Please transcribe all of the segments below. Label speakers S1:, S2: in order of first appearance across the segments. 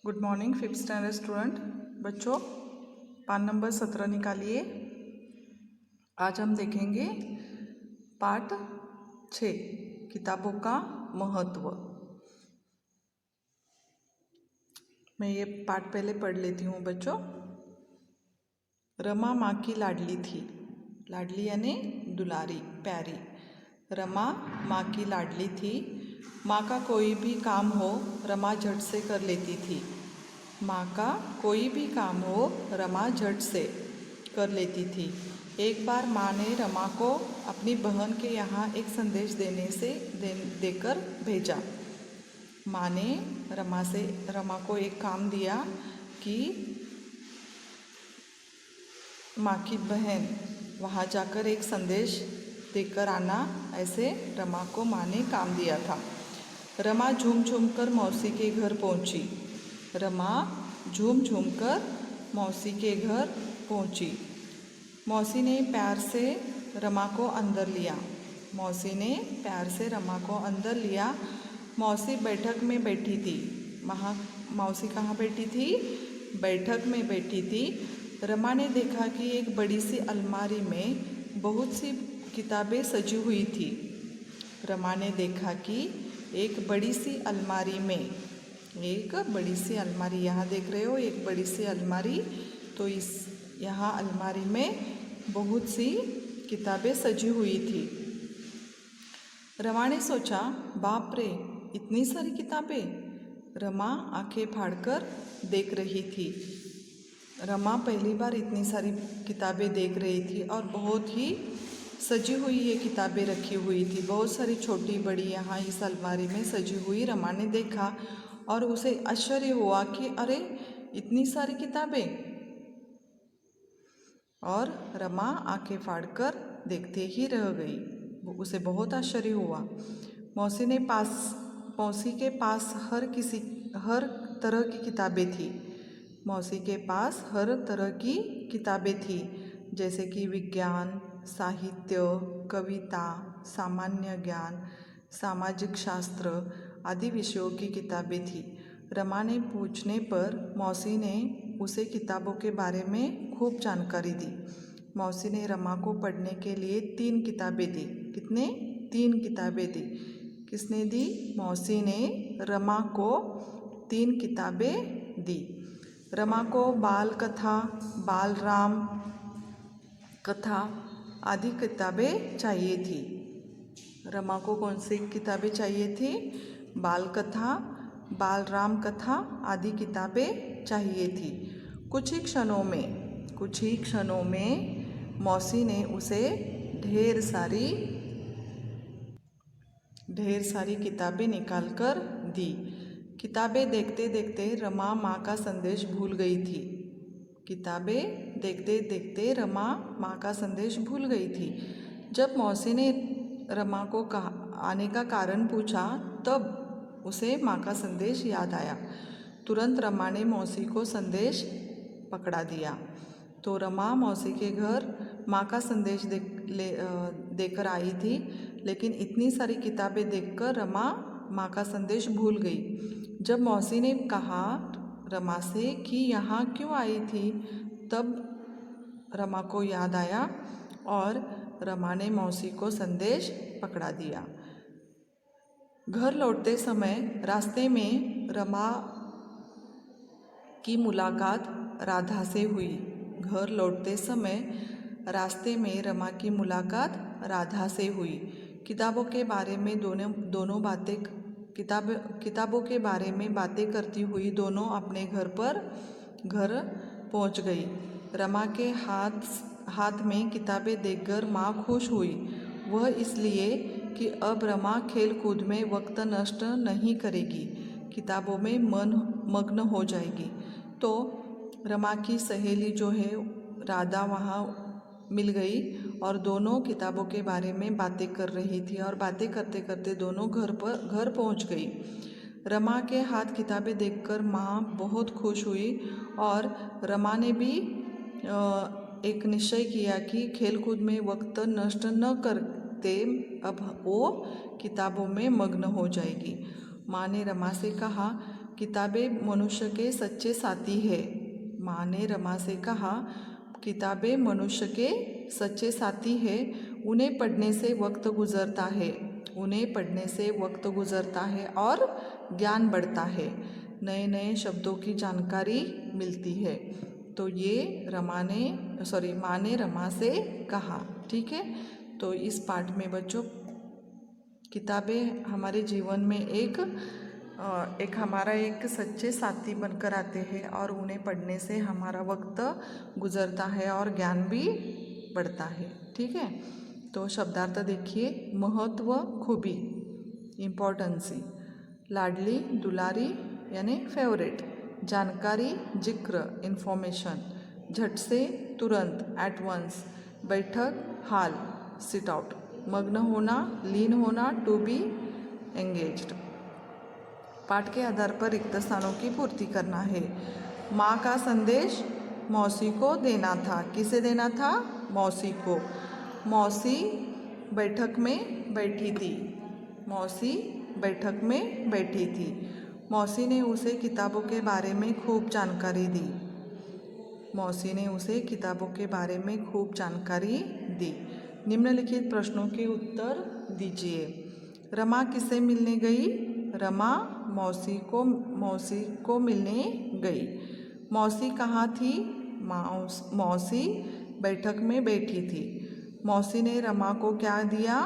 S1: Good morning fifth standard student बच्चों, पान number 17 निकालिए। आज हम देखेंगे पाठ 6 किताबों का महत्व। मैं ये पाठ पहले पढ़ लेती हूँ बच्चों। रमा माँ की लाडली थी। लाडली यानी दुलारी, प्यारी। रमा माँ की लाडली थी। माँ का कोई भी काम हो रमा झट से कर लेती थी। माँ का कोई भी काम हो रमा झट से कर लेती थी। एक बार माँ ने रमा को अपनी बहन के यहाँ एक संदेश देकर भेजा। माँ ने रमा को एक काम दिया कि माँ की बहन वहाँ जाकर एक संदेश देकर आना। ऐसे रमा को माँ ने काम दिया था। रमा झूम झूम कर मौसी के घर पहुँची। रमा झूम झूम कर मौसी के घर पहुँची। मौसी ने प्यार से रमा को अंदर लिया। मौसी ने प्यार से रमा को अंदर लिया। मौसी बैठक में बैठी थी। मौसी कहाँ बैठी थी? बैठक में बैठी थी। रमा ने देखा कि एक बड़ी सी अलमारी में बहुत सी किताबें सजी हुई थी। रमा ने देखा कि एक बड़ी सी अलमारी में यहाँ देख रहे हो, एक बड़ी सी अलमारी। तो यहाँ अलमारी में बहुत सी किताबें सजी हुई थी। रमा ने सोचा, बाप रे, इतनी सारी किताबें। रमा आंखें फाड़कर देख रही थी। रमा पहली बार इतनी सारी किताबें देख रही थी और बहुत ही सजी हुई ये किताबें रखी हुई थी। बहुत सारी छोटी बड़ी यहाँ इस अलमारी में सजी हुई रमा ने देखा और उसे आश्चर्य हुआ कि अरे, इतनी सारी किताबें। और रमा आंखें फाड़कर देखते ही रह गई। उसे बहुत आश्चर्य हुआ। मौसी के पास हर तरह की किताबें थी। मौसी के पास हर तरह की किताबें थी, जैसे कि विज्ञान, साहित्य, कविता, सामान्य ज्ञान, सामाजिक शास्त्र आदि विषयों की किताबें थी। रमा ने पूछने पर मौसी ने उसे किताबों के बारे में खूब जानकारी दी। मौसी ने रमा को पढ़ने के लिए 3 किताबें दी। कितने? 3 किताबें दी। किसने दी? मौसी ने रमा को 3 किताबें दी। रमा को बाल कथा, बाल राम कथा आदि किताबें चाहिए थी। रमा को कौन सी किताबें चाहिए थी? बाल कथा, बाल राम कथा आदि किताबें चाहिए थी। कुछ ही क्षणों में मौसी ने उसे ढेर सारी किताबें निकाल कर दी। किताबें देखते देखते रमा माँ का संदेश भूल गई थी। किताबें देखते देखते रमा माँ का संदेश भूल गई थी। जब मौसी ने रमा को आने का कारण पूछा, तब उसे माँ का संदेश याद आया। तुरंत रमा ने मौसी को संदेश पकड़ा दिया। तो रमा मौसी के घर माँ का संदेश देकर आई थी, लेकिन इतनी सारी किताबें देखकर रमा माँ का संदेश भूल गई। जब मौसी ने कहा रमा से कि यहाँ क्यों आई थी, तब रमा को याद आया और रमा ने मौसी को संदेश पकड़ा दिया। घर लौटते समय रास्ते में रमा की मुलाकात राधा से हुई। घर लौटते समय रास्ते में रमा की मुलाकात राधा से हुई। किताबों के बारे में किताबों के बारे में बातें करती हुई दोनों अपने घर पहुंच गई। रमा के हाथ में किताबें देखकर माँ खुश हुई। वह इसलिए कि अब रमा खेल कूद में वक्त नष्ट नहीं करेगी, किताबों में मग्न हो जाएगी। तो रमा की सहेली जो है राधा वहाँ मिल गई और दोनों किताबों के बारे में बातें कर रही थी और बातें करते करते दोनों घर पहुँच गई। रमा के हाथ किताबें देखकर माँ बहुत खुश हुई और रमा ने भी एक निश्चय किया कि खेलकूद में वक्त नष्ट न करते अब वो किताबों में मग्न हो जाएगी। माँ ने रमा से कहा किताबें मनुष्य के सच्चे साथी है। माँ ने रमा से कहा, किताबें मनुष्य के सच्चे साथी है, उन्हें पढ़ने से वक्त गुजरता है, उन्हें पढ़ने से वक्त गुजरता है और ज्ञान बढ़ता है, नए नए शब्दों की जानकारी मिलती है। तो ये माँ ने रमा से कहा। ठीक है, तो इस पाठ में बच्चों किताबें हमारे जीवन में एक हमारा एक सच्चे साथी बनकर आते हैं और उन्हें पढ़ने से हमारा वक्त गुजरता है और ज्ञान भी बढ़ता है। ठीक है, तो शब्दार्थ देखिए। महत्व, खूबी, इम्पोर्टेंसी, लाडली, दुलारी यानी फेवरेट, जानकारी, जिक्र, इन्फॉर्मेशन, झट से, तुरंत, एट वंस, बैठक, हाल, सिट आउट, मग्न होना, लीन होना, टू बी एंगेज्ड। पाठ के आधार पर रिक्त स्थानों की पूर्ति करना है। माँ का संदेश मौसी को देना था। किसे देना था? मौसी को। मौसी बैठक में बैठी थी। मौसी बैठक में बैठी थी। मौसी ने उसे किताबों के बारे में खूब जानकारी दी। मौसी ने उसे किताबों के बारे में खूब जानकारी दी। निम्नलिखित प्रश्नों के उत्तर दीजिए। रमा किसे मिलने गई? रमा मौसी को मिलने गई। मौसी कहाँ थी? मौसी बैठक में बैठी थी। मौसी ने रमा को क्या दिया?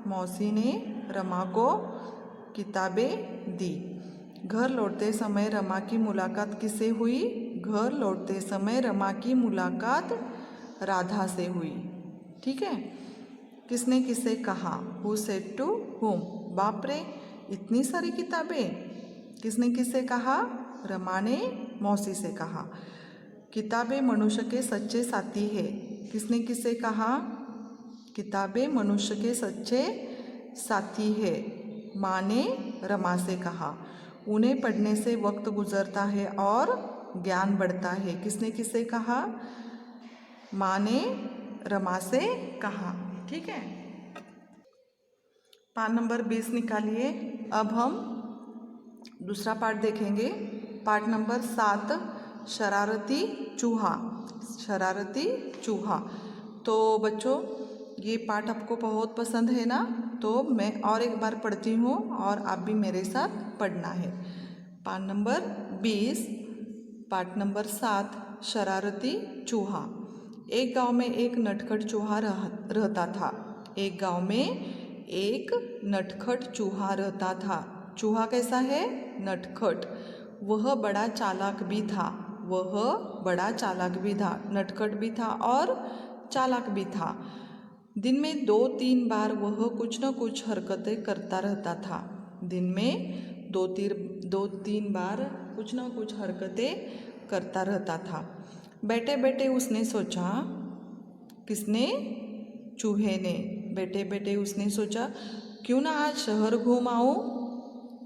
S1: मौसी ने रमा को किताबें दी। घर लौटते समय रमा की मुलाकात किससे हुई? घर लौटते समय रमा की मुलाकात राधा से हुई। ठीक है, किसने किसे कहा? Who said to whom? बाप रे, इतनी सारी किताबें! किसने किससे कहा? रमा ने मौसी से कहा। किताबें मनुष्य के सच्चे साथी है। किसने किससे कहा? किताबें मनुष्य के सच्चे साथी है। माँ ने रमा से कहा। उन्हें पढ़ने से वक्त गुजरता है और ज्ञान बढ़ता है। किसने किससे कहा? माँ ने रमा से कहा। ठीक है, पाठ नंबर 20 निकालिए। अब हम दूसरा पाठ देखेंगे। पाठ नंबर 7, शरारती चूहा। शरारती चूहा। तो बच्चों, ये पाठ आपको बहुत पसंद है ना? तो मैं और एक बार पढ़ती हूँ और आप भी मेरे साथ पढ़ना है। पाठ नंबर 20, पाठ नंबर 7, शरारती चूहा। एक गांव में एक नटखट चूहा रहता था। एक गांव में एक नटखट चूहा रहता था। चूहा कैसा है? नटखट। वह बड़ा चालाक भी था। वह बड़ा चालाक भी था, नटखट भी था और चालाक भी था। दिन में 2-3 बार वह कुछ न कुछ हरकतें करता रहता था। दिन में 2-3 बार कुछ न कुछ हरकतें करता रहता था। बैठे बैठे उसने सोचा। किसने? चूहे ने। बैठे बैठे उसने सोचा, क्यों ना आज शहर घूम आऊं?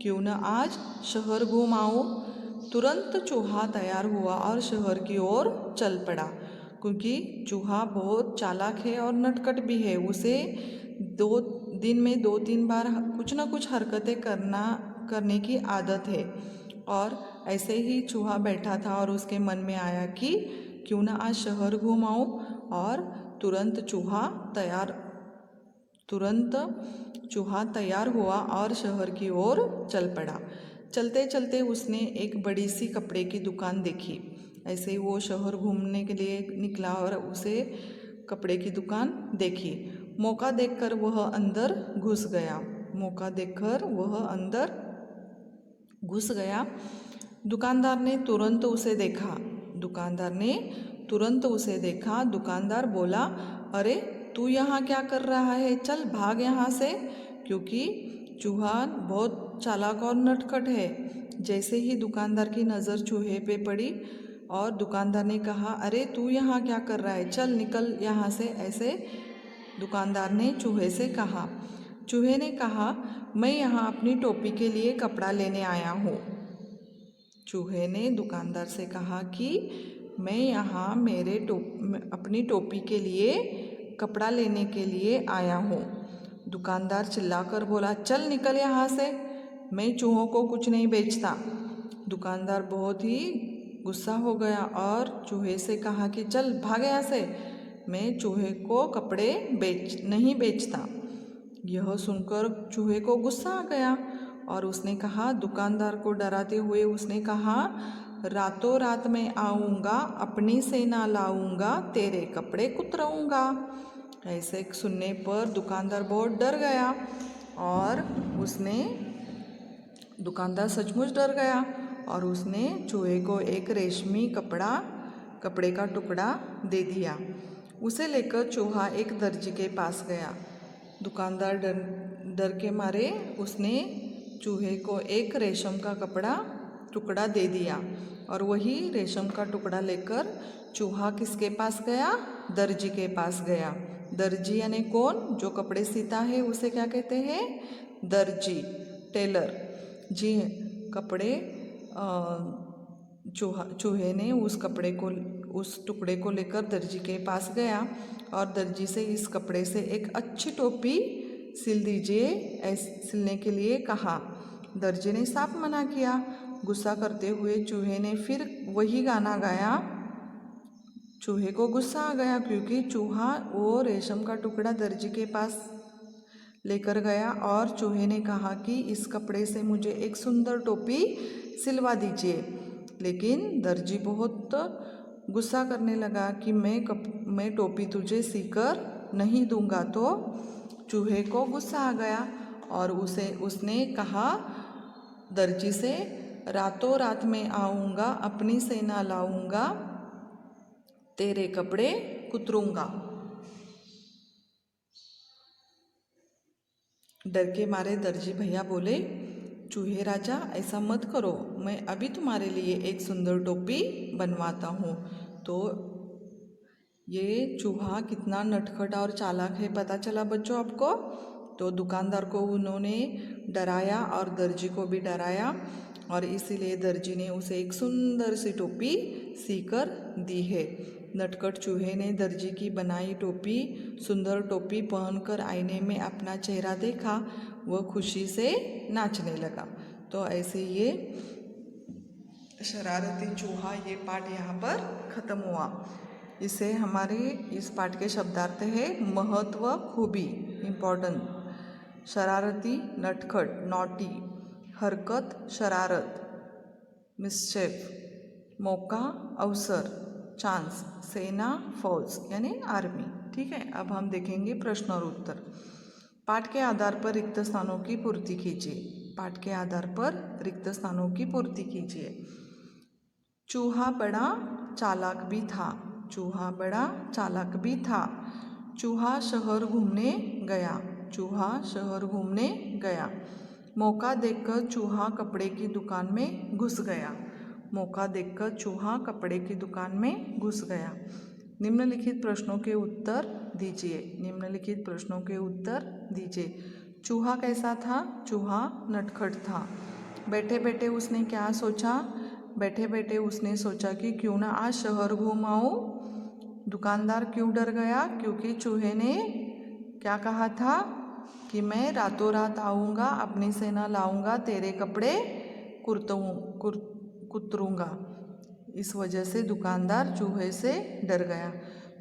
S1: क्यों ना आज शहर घूम आऊं? तुरंत चूहा तैयार हुआ और शहर की ओर चल पड़ा। क्योंकि चूहा बहुत चालाक है और नटखट भी है। उसे दिन में 2-3 बार कुछ ना कुछ हरकतें करने की आदत है। और ऐसे ही चूहा बैठा था और उसके मन में आया कि क्यों ना आज शहर घूम आऊं। और तुरंत चूहा तैयार हुआ और शहर की ओर चल पड़ा। चलते चलते उसने एक बड़ी सी कपड़े की दुकान देखी। ऐसे ही वो शहर घूमने के लिए निकला और उसे कपड़े की दुकान देखी। मौका देखकर वह अंदर घुस गया। दुकानदार ने तुरंत उसे देखा। दुकानदार बोला, अरे तू यहाँ क्या कर रहा है? चल भाग यहाँ से। क्योंकि चूहा बहुत चालाक और नटखट है। जैसे ही दुकानदार की नज़र चूहे पे पड़ी और दुकानदार ने कहा, अरे तू यहाँ क्या कर रहा है? चल निकल यहाँ से। ऐसे दुकानदार ने चूहे से कहा। चूहे ने कहा, मैं यहाँ अपनी टोपी के लिए कपड़ा लेने आया हूँ। चूहे ने दुकानदार से कहा कि मैं यहाँ अपनी टोपी के लिए कपड़ा लेने के लिए आया हूँ। दुकानदार चिल्लाकर बोला, चल निकल यहाँ से। मैं चूहों को कुछ नहीं बेचता। दुकानदार बहुत ही गुस्सा हो गया और चूहे से कहा कि चल भाग यहाँ से, मैं चूहे को कपड़े नहीं बेचता। यह सुनकर चूहे को गुस्सा आ गया और उसने कहा, दुकानदार को डराते हुए उसने कहा, रातों रात में आऊँगा, अपनी सेना लाऊंगा, तेरे कपड़े कुतराऊंगा। ऐसे सुनने पर दुकानदार बहुत डर गया और दुकानदार सचमुच डर गया और उसने चूहे को एक रेशमी कपड़े का टुकड़ा दे दिया। उसे लेकर चूहा एक दर्जी के पास गया। दुकानदार डर के मारे उसने चूहे को एक रेशम का टुकड़ा दे दिया और वही रेशम का टुकड़ा लेकर चूहा किसके पास गया? दर्जी के पास गया। दर्जी यानी कौन? जो कपड़े सीता है उसे क्या कहते हैं? दर्जी, टेलर। जी कपड़े चूहे ने उस टुकड़े को लेकर दर्जी के पास गया और दर्जी से इस कपड़े से एक अच्छी टोपी सिल दीजिए, सिलने के लिए कहा। दर्जी ने साफ मना किया। गुस्सा करते हुए चूहे ने फिर वही गाना गाया। चूहे को गुस्सा आ गया क्योंकि चूहा वो रेशम का टुकड़ा दर्जी के पास लेकर गया और चूहे ने कहा कि इस कपड़े से मुझे एक सुंदर टोपी सिलवा दीजिए। लेकिन दर्जी बहुत गुस्सा करने लगा कि मैं टोपी तुझे सीकर नहीं दूंगा। तो चूहे को गुस्सा आ गया और उसने कहा दर्जी से, रातों रात में आऊँगा, अपनी सेना लाऊंगा, तेरे कपड़े कुतरूंगा। डर के मारे दर्जी भैया बोले, चूहे राजा ऐसा मत करो, मैं अभी तुम्हारे लिए एक सुंदर टोपी बनवाता हूँ। तो ये चूहा कितना नटखट और चालाक है पता चला बच्चों आपको। तो दुकानदार को उन्होंने डराया और दर्जी को भी डराया और इसीलिए दर्जी ने उसे एक सुंदर सी टोपी सीकर दी है। नटखट चूहे ने दर्जी की बनाई सुंदर टोपी पहनकर आईने में अपना चेहरा देखा। वह खुशी से नाचने लगा। तो ऐसे ये शरारती चूहा ये पाठ यहाँ पर ख़त्म हुआ। इसे हमारे इस पाठ के शब्दार्थ है महत्व, खूबी, इम्पोर्टेंट, शरारती, नटखट, नॉटी, हरकत, शरारत, मिसचेफ, मौका, अवसर, चांस, सेना, फौज यानी आर्मी। ठीक है, अब हम देखेंगे प्रश्न और उत्तर। पाठ के आधार पर रिक्त स्थानों की पूर्ति कीजिए। पाठ के आधार पर रिक्त स्थानों की पूर्ति कीजिए। चूहा बड़ा चालाक भी था। चूहा बड़ा चालाक भी था। चूहा शहर घूमने गया। चूहा शहर घूमने गया। मौका देखकर चूहा कपड़े की दुकान में घुस गया। मौका देखकर चूहा कपड़े की दुकान में घुस गया। निम्नलिखित प्रश्नों के उत्तर दीजिए। निम्नलिखित प्रश्नों के उत्तर दीजिए। चूहा कैसा था? चूहा नटखट था। बैठे बैठे उसने क्या सोचा? बैठे बैठे उसने सोचा कि क्यों ना आज शहर घूम आऊं। दुकानदार क्यों डर गया? क्योंकि चूहे ने क्या कहा था कि मैं रातों रात आऊँगा, अपनी सेना लाऊंगा, तेरे कपड़े कुतरूंगा। इस वजह से दुकानदार चूहे से डर गया।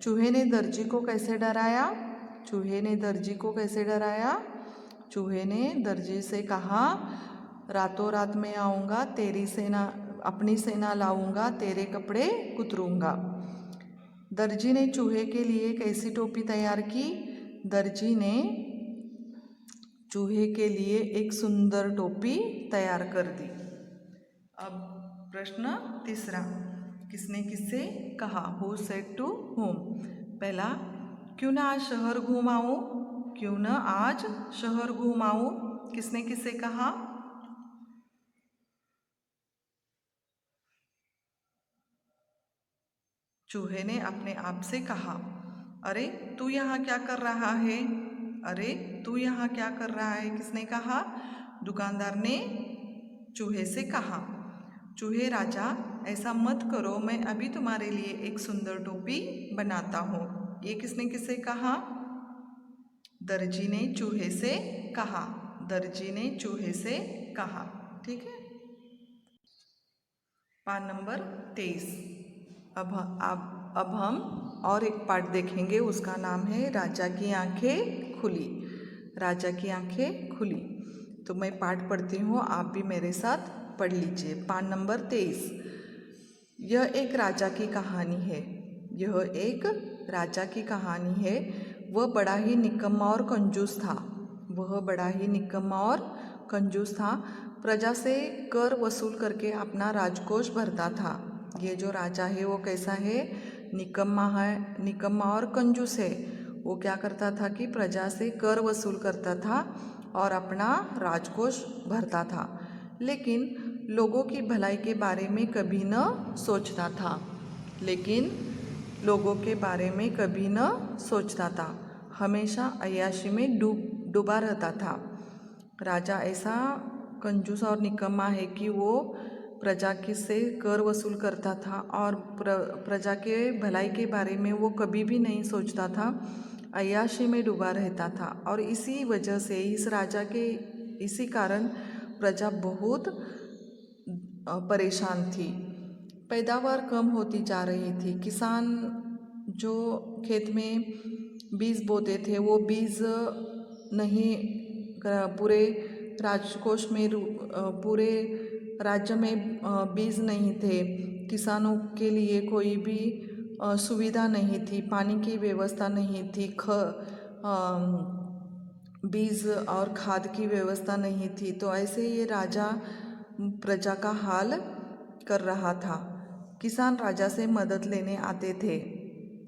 S1: चूहे ने दर्जी को कैसे डराया? चूहे ने दर्जी को कैसे डराया? चूहे ने दर्जी से कहा, रातों रात में आऊँगा, अपनी सेना लाऊंगा, तेरे कपड़े कुतरूंगा। दर्जी ने चूहे के लिए कैसी टोपी तैयार की? दर्जी ने चूहे के लिए एक सुंदर टोपी तैयार कर दी। अब प्रश्न तीसरा, किसने किससे कहा? Who said to whom? पहला, क्यों ना आज शहर घूम आऊं? क्यों ना आज शहर घूम आऊं? किसने किससे कहा? चूहे ने अपने आप से कहा। अरे तू यहाँ क्या कर रहा है? अरे तू यहाँ क्या कर रहा है? किसने कहा? दुकानदार ने चूहे से कहा। चूहे राजा ऐसा मत करो, मैं अभी तुम्हारे लिए एक सुंदर टोपी बनाता हूँ। ये किसने किससे कहा? दर्जी ने चूहे से कहा। दर्जी ने चूहे से कहा। ठीक है। पाठ नंबर 23। अब हम और एक पाठ देखेंगे, उसका नाम है राजा की आंखें खुली। राजा की आंखें खुली। तो मैं पाठ पढ़ती हूँ, आप भी मेरे साथ पढ़ लीजिए। पाठ नंबर 23। यह एक राजा की कहानी है। यह एक राजा की कहानी है। वह बड़ा ही निकम्मा और कंजूस था। वह बड़ा ही निकम्मा और कंजूस था। प्रजा से कर वसूल करके अपना राजकोष भरता था। ये जो राजा है वो कैसा है? निकम्मा है, निकम्मा और कंजूस है। वो क्या करता था कि प्रजा से कर वसूल करता था और अपना राजकोष भरता था, लेकिन लोगों की भलाई के बारे में कभी न सोचता था। लेकिन लोगों के बारे में कभी न सोचता था। हमेशा अय्याशी में डूबा रहता था। राजा ऐसा कंजूस और निकम्मा है कि वो प्रजा की से कर वसूल करता था और प्रजा के भलाई के बारे में वो कभी भी नहीं सोचता था। अय्याशी में डूबा रहता था और इसी वजह से इसी कारण प्रजा बहुत परेशान थी। पैदावार कम होती जा रही थी। किसान जो खेत में बीज बोते थे वो बीज नहीं, पूरे राजकोष में पूरे राज्य में बीज नहीं थे। किसानों के लिए कोई भी सुविधा नहीं थी, पानी की व्यवस्था नहीं थी, बीज और खाद की व्यवस्था नहीं थी। तो ऐसे ये राजा प्रजा का हाल कर रहा था। किसान राजा से मदद लेने आते थे।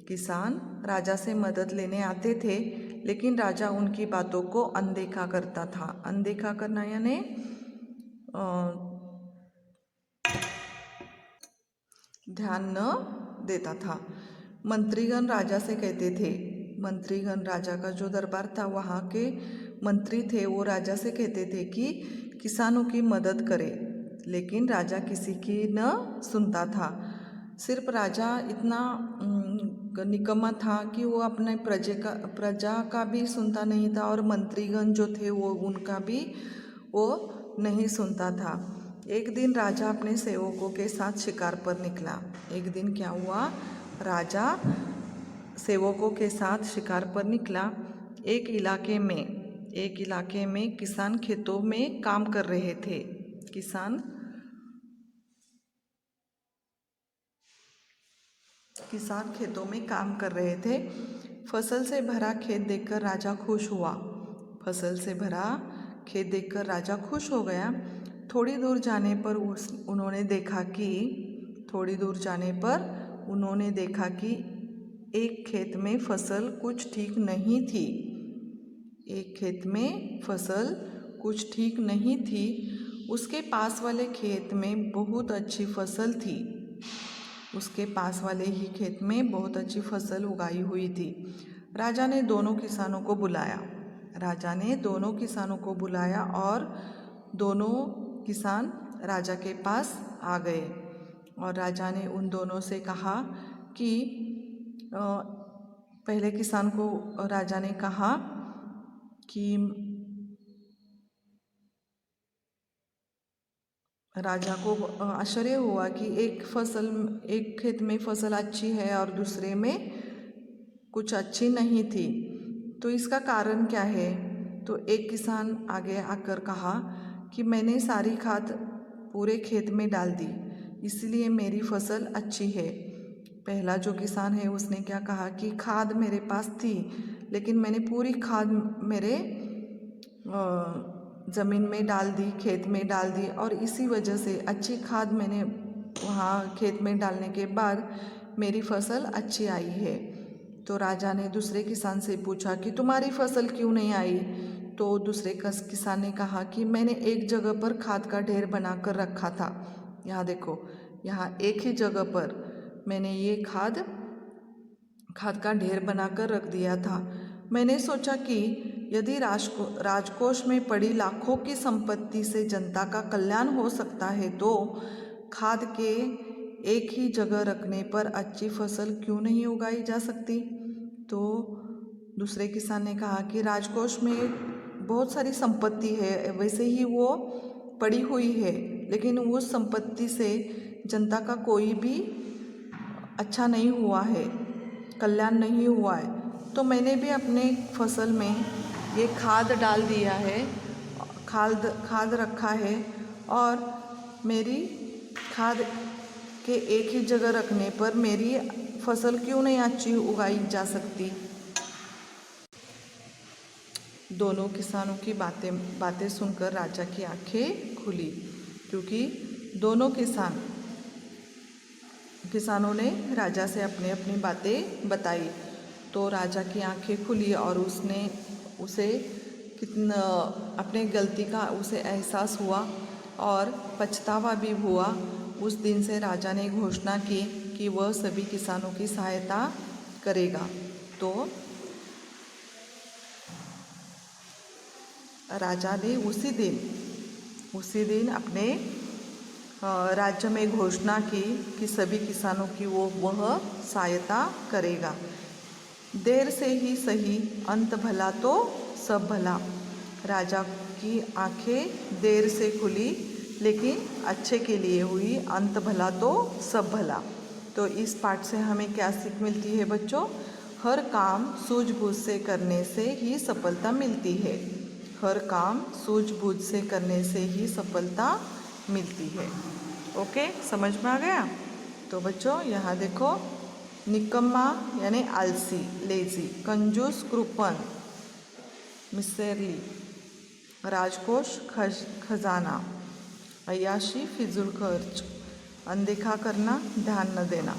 S1: किसान राजा से मदद लेने आते थे, लेकिन राजा उनकी बातों को अनदेखा करता था। अनदेखा करना यानी ध्यान न देता था। मंत्रीगण राजा से कहते थे, मंत्रीगण राजा का जो दरबार था वहाँ के मंत्री थे, वो राजा से कहते थे कि किसानों की मदद करे, लेकिन राजा किसी की न सुनता था। सिर्फ राजा इतना निकम्मा था कि वो अपने प्रजा का भी सुनता नहीं था और मंत्रीगण जो थे वो उनका भी वो नहीं सुनता था। एक दिन राजा अपने सेवकों के साथ शिकार पर निकला। एक दिन क्या हुआ? राजा सेवकों के साथ शिकार पर निकला। एक इलाके में किसान खेतों में काम कर रहे थे। किसान खेतों में काम कर रहे थे। फसल से भरा खेत देखकर राजा खुश हुआ। फसल से भरा खेत देखकर राजा खुश हो गया। थोड़ी दूर जाने पर उन्होंने देखा कि एक खेत में फसल कुछ ठीक नहीं थी। एक खेत में फसल कुछ ठीक नहीं थी। उसके पास वाले खेत में बहुत अच्छी फसल थी। उसके पास वाले ही खेत में बहुत अच्छी फसल उगाई हुई थी। राजा ने दोनों किसानों को बुलाया और दोनों किसान राजा के पास आ गए और राजा ने उन दोनों से कहा कि पहले किसान को राजा ने कहा कि राजा को आश्चर्य हुआ कि एक खेत में फसल अच्छी है और दूसरे में कुछ अच्छी नहीं थी, तो इसका कारण क्या है? तो एक किसान आगे आकर कहा कि मैंने सारी खाद पूरे खेत में डाल दी, इसलिए मेरी फसल अच्छी है। पहला जो किसान है उसने क्या कहा कि खाद मेरे पास थी, लेकिन मैंने पूरी खाद मेरे ज़मीन में डाल दी, खेत में डाल दी, और इसी वजह से अच्छी खाद मैंने वहाँ खेत में डालने के बाद मेरी फसल अच्छी आई है। तो राजा ने दूसरे किसान से पूछा कि तुम्हारी फसल क्यों नहीं आई? तो दूसरे किसान ने कहा कि मैंने एक जगह पर खाद का ढेर बना कर रखा था। यहाँ देखो, यहाँ एक ही जगह पर मैंने ये खाद का ढेर बनाकर रख दिया था। मैंने सोचा कि यदि राजकोष में पड़ी लाखों की संपत्ति से जनता का कल्याण हो सकता है, तो खाद के एक ही जगह रखने पर अच्छी फसल क्यों नहीं उगाई जा सकती? तो दूसरे किसान ने कहा कि राजकोष में बहुत सारी संपत्ति है, वैसे ही वो पड़ी हुई है, लेकिन उस संपत्ति से जनता का कोई भी अच्छा नहीं हुआ है, कल्याण नहीं हुआ है, तो मैंने भी अपने फसल में ये खाद डाल दिया है, खाद रखा है, और मेरी खाद के एक ही जगह रखने पर मेरी फसल क्यों नहीं अच्छी उगाई जा सकती। दोनों किसानों की बातें सुनकर राजा की आंखें खुली, क्योंकि दोनों किसानों ने राजा से अपनी अपनी बातें बताई। तो राजा की आंखें खुली और उसे कितना अपने गलती का उसे एहसास हुआ और पछतावा भी हुआ। उस दिन से राजा ने घोषणा की कि वह सभी किसानों की सहायता करेगा। तो राजा ने उसी दिन अपने राज्य में घोषणा की कि सभी किसानों की वह सहायता करेगा। देर से ही सही, अंत भला तो सब भला। राजा की आंखें देर से खुली, लेकिन अच्छे के लिए हुई। अंत भला तो सब भला। तो इस पाठ से हमें क्या सीख मिलती है बच्चों? हर काम सूझबूझ से करने से ही सफलता मिलती है। हर काम सूझबूझ से करने से ही सफलता मिलती है। ओके, समझ में आ गया? तो बच्चों यहाँ देखो, निकम्मा यानी आलसी, लेजी, कंजूस, कृपण, मिसेरली, राजकोष, खजाना, अय्याशी, फिजूल खर्च, अनदेखा करना, ध्यान न देना।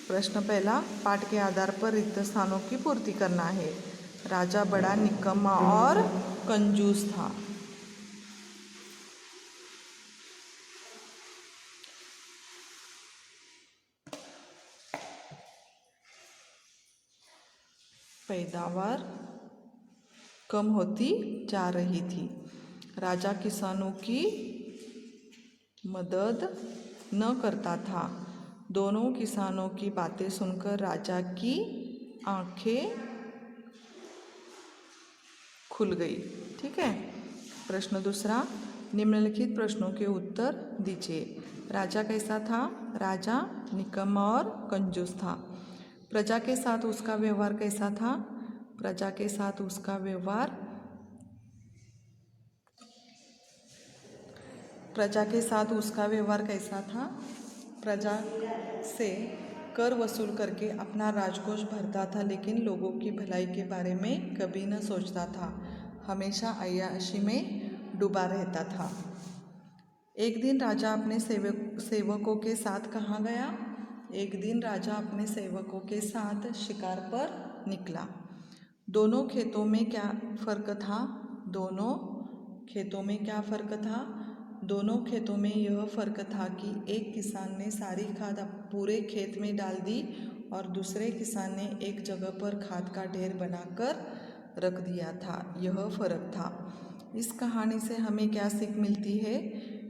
S1: प्रश्न पहला, पाठ के आधार पर रिक्त स्थानों की पूर्ति करना है। राजा बड़ा निकम्मा और कंजूस था। पैदावार कम होती जा रही थी। राजा किसानों की मदद न करता था। दोनों किसानों की बातें सुनकर राजा की आंखें खुल गई। ठीक है। प्रश्न दूसरा, निम्नलिखित प्रश्नों के उत्तर दीजिए। राजा कैसा था? राजा निकम्मा और कंजूस था। प्रजा के साथ उसका व्यवहार कैसा था? प्रजा के साथ उसका व्यवहार कैसा था? प्रजा से कर वसूल करके अपना राजकोष भरता था, लेकिन लोगों की भलाई के बारे में कभी न सोचता था। हमेशा अय्याशी में डूबा रहता था। एक दिन राजा अपने सेवकों के साथ कहाँ गया? एक दिन राजा अपने सेवकों के साथ शिकार पर निकला। दोनों खेतों में क्या फ़र्क था? दोनों खेतों में यह फ़र्क था कि एक किसान ने सारी खाद पूरे खेत में डाल दी और दूसरे किसान ने एक जगह पर खाद का ढेर बनाकर रख दिया था। यह फ़र्क था। इस कहानी से हमें क्या सीख मिलती है?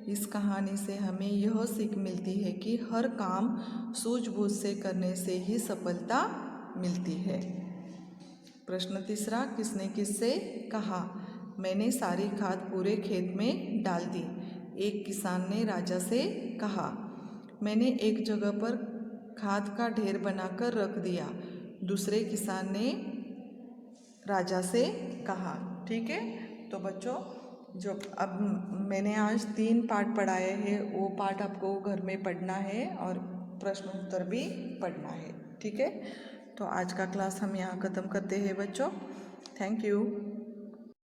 S1: इस कहानी से हमें यह सीख मिलती है कि हर काम सूझबूझ से करने से ही सफलता मिलती है। प्रश्न तीसरा, किसने किससे कहा? मैंने सारी खाद पूरे खेत में डाल दी। एक किसान ने राजा से कहा। मैंने एक जगह पर खाद का ढेर बनाकर रख दिया। दूसरे किसान ने राजा से कहा। ठीक है। तो बच्चों, जो अब मैंने आज 3 पाठ पढ़ाए हैं, वो पाठ आपको घर में पढ़ना है और प्रश्न उत्तर भी पढ़ना है। ठीक है। तो आज का क्लास हम यहाँ ख़त्म करते हैं बच्चों। Thank you.